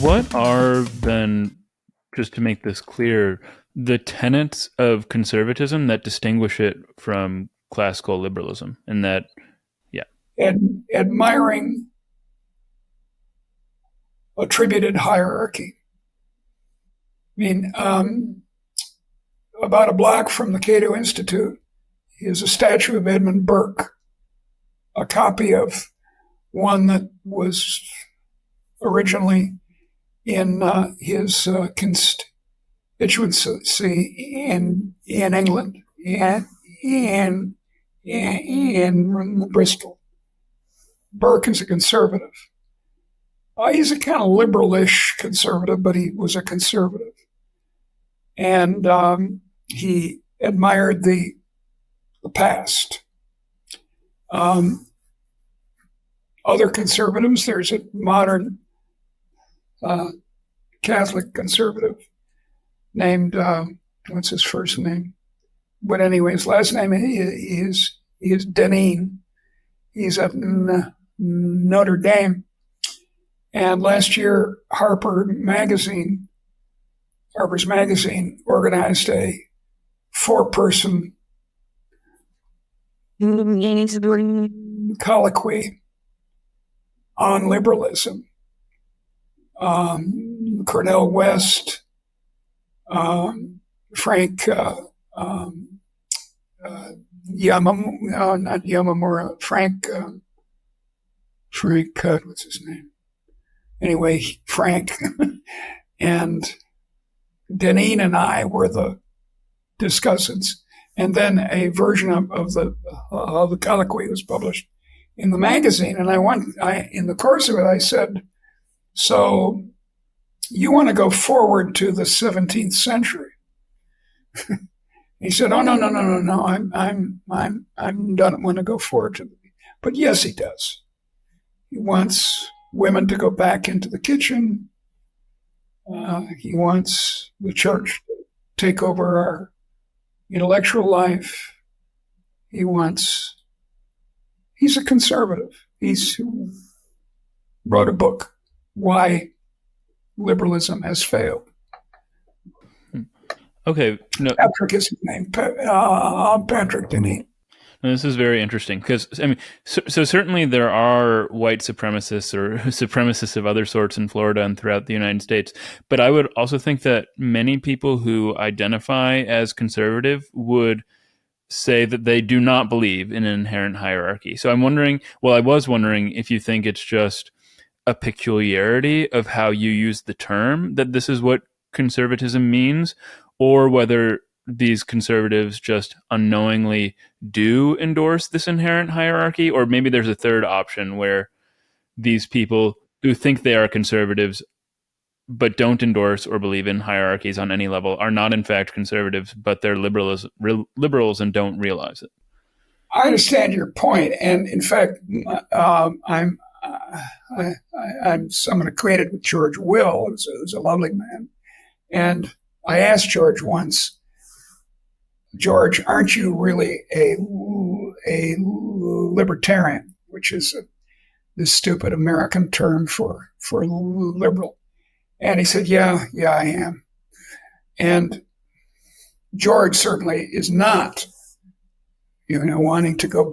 what are then, just to make this clear, the tenets of conservatism that distinguish it from classical liberalism? And that, yeah. Admiring attributed hierarchy. I mean, about a block from the Cato Institute is a statue of Edmund Burke, a copy of one that was originally in his constituency in England and in Bristol. Burke is a conservative. He's a kind of liberalish conservative, but he was a conservative. And he admired the past. Other conservatives, there's a modern Catholic conservative named, what's his first name? But anyway, his last name is Deneen. He's at Notre Dame. And last year, Harper's Magazine organized a 4-person colloquy on liberalism. Cornel West, Frank Yamamura, Frank, what's his name? Anyway, Frank and Deneen and I were the discussants. And then a version of the colloquy was published in the magazine. And in the course of it, I said, so you want to go forward to the 17th century? He said, oh, no. I don't want to go forward to but yes, he does. He wants women to go back into the kitchen. He wants the church to take over our intellectual life. He's a conservative. He wrote a book, Why Liberalism Has Failed. Okay. No. Patrick is his name. Patrick Deneen. This is very interesting because, I mean, so certainly there are white supremacists or supremacists of other sorts in Florida and throughout the United States. But I would also think that many people who identify as conservative would say that they do not believe in an inherent hierarchy. So I was wondering if you think it's just a peculiarity of how you use the term that this is what conservatism means, or whether these conservatives just unknowingly do endorse this inherent hierarchy, or maybe there's a third option where these people who think they are conservatives but don't endorse or believe in hierarchies on any level are not in fact conservatives, but they're liberals and don't realize it. I understand your point, and in fact, I'm someone acquainted with George Will, who's a lovely man, and I asked George once, George, aren't you really a libertarian, which is this stupid American term for liberal? And he said, yeah, I am. And George certainly is not, wanting to go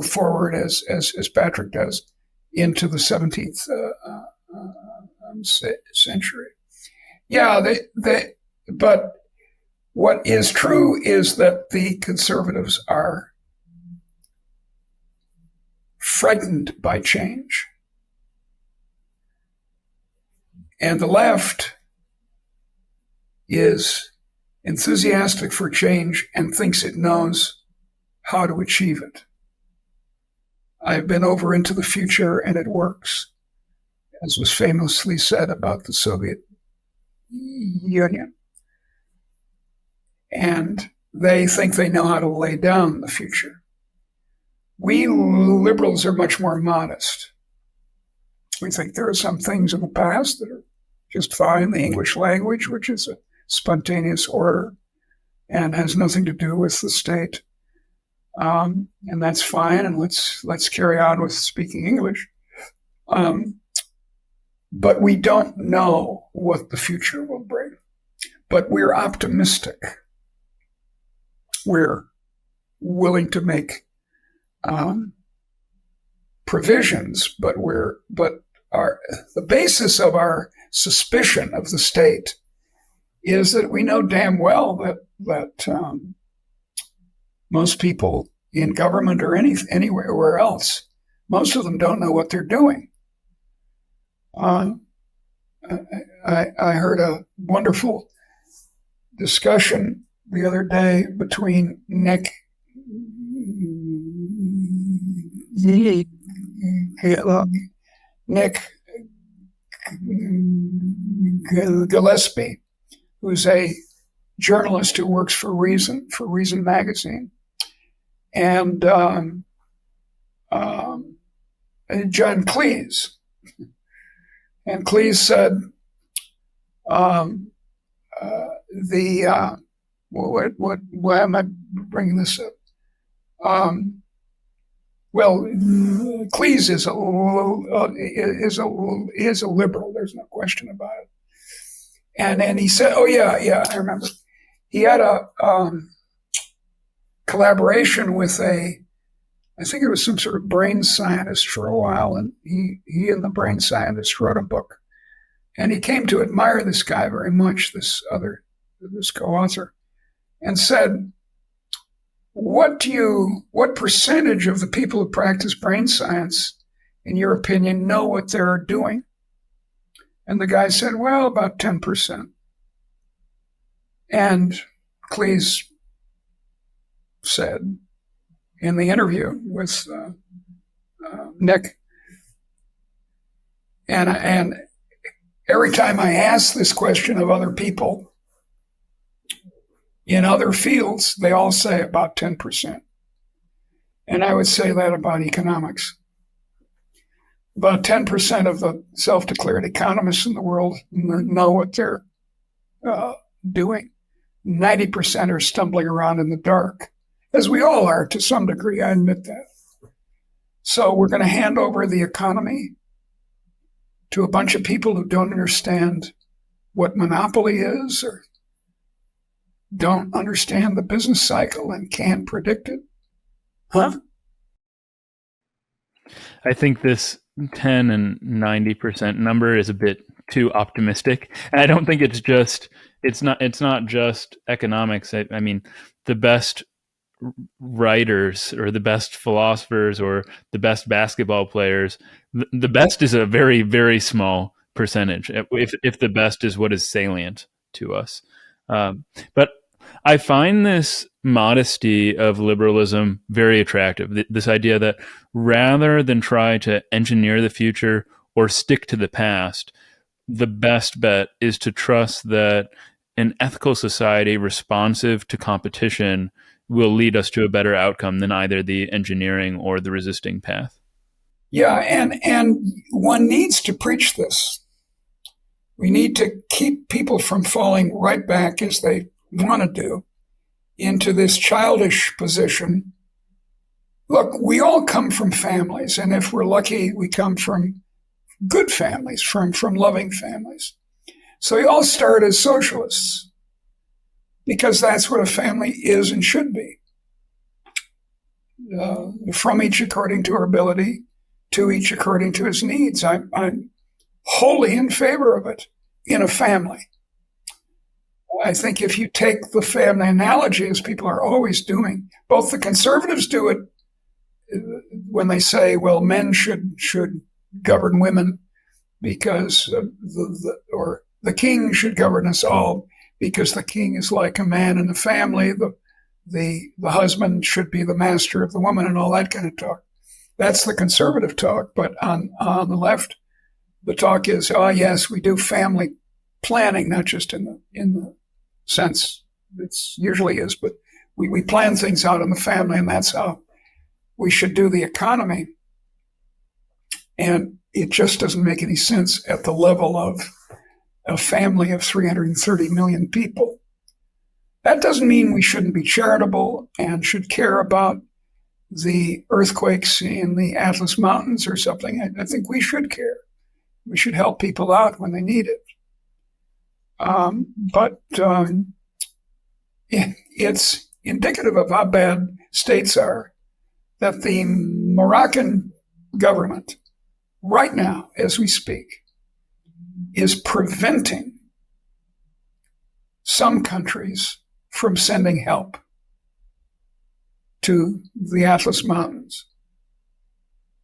forward as Patrick does into the 17th century. Yeah, but what is true is that the conservatives are frightened by change. And the left is enthusiastic for change and thinks it knows how to achieve it. I've been over into the future and it works, as was famously said about the Soviet Union. And they think they know how to lay down the future. We liberals are much more modest. We think there are some things in the past that are just fine. The English language, which is a spontaneous order and has nothing to do with the state. And that's fine, and let's carry on with speaking English. But we don't know what the future will bring. But we're optimistic. We're willing to make provisions, but the basis of our suspicion of the state is that we know damn well that most people in government or anywhere else, most of them don't know what they're doing. I heard a wonderful discussion the other day between Nick Gillespie, who's a journalist who works for Reason magazine, and John Cleese. And Cleese said, why am I bringing this up? Well, Cleese is a liberal. There's no question about it. And he said, oh yeah, I remember. He had a collaboration with I think it was some sort of brain scientist for a while, and he and the brain scientist wrote a book, and he came to admire this guy very much, this co-author, and said, what percentage of the people who practice brain science, in your opinion, know what they're doing? And the guy said, well, about 10%. And Cleese said in the interview with Nick, and every time I ask this question of other people in other fields, they all say about 10%. And I would say that about economics. About 10% of the self-declared economists in the world know what they're doing. 90% are stumbling around in the dark, as we all are to some degree, I admit that. So we're going to hand over the economy to a bunch of people who don't understand what monopoly is or don't understand the business cycle and can't predict it. Huh? I think this 10 and 90% number is a bit too optimistic. And I don't think it's not just economics. I mean, the best writers or the best philosophers or the best basketball players, the best is a very, very small percentage, if the best is what is salient to us. But I find this modesty of liberalism very attractive. This idea that rather than try to engineer the future or stick to the past, the best bet is to trust that an ethical society responsive to competition will lead us to a better outcome than either the engineering or the resisting path. Yeah, and one needs to preach this. We need to keep people from falling right back, as they want to do, into this childish position. Look, we all come from families, and if we're lucky, we come from good families, from loving families. So we all start as socialists, because that's what a family is and should be. From each according to her ability, to each according to his needs. I'm wholly in favor of it in a family. I think if you take the family analogy, as people are always doing, both the conservatives do it when they say, well, men should govern women because the king should govern us all because the king is like a man in the family. The husband should be the master of the woman and all that kind of talk. That's the conservative talk. But on the left, the talk is, oh, yes, we do family planning, not just in the sense it usually is, but we plan things out in the family, and that's how we should do the economy. And it just doesn't make any sense at the level of a family of 330 million people. That doesn't mean we shouldn't be charitable and should care about the earthquakes in the Atlas Mountains or something. I think we should care. We should help people out when they need it. But it's indicative of how bad states are that the Moroccan government, right now, as we speak, is preventing some countries from sending help to the Atlas Mountains.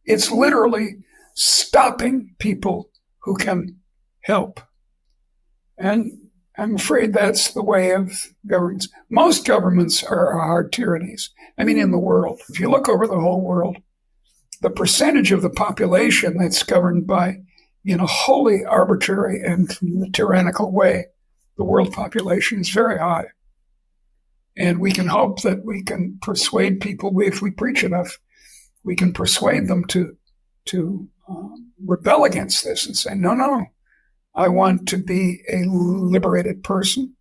It's literally stopping people who can help. And I'm afraid that's the way of governments. Most governments are tyrannies. I mean, in the world, if you look over the whole world, the percentage of the population that's governed by, in a wholly arbitrary and tyrannical way, the world population is very high. And we can hope that we can persuade people, if we preach enough, we can persuade them to rebel against this and say, no, I want to be a liberated person.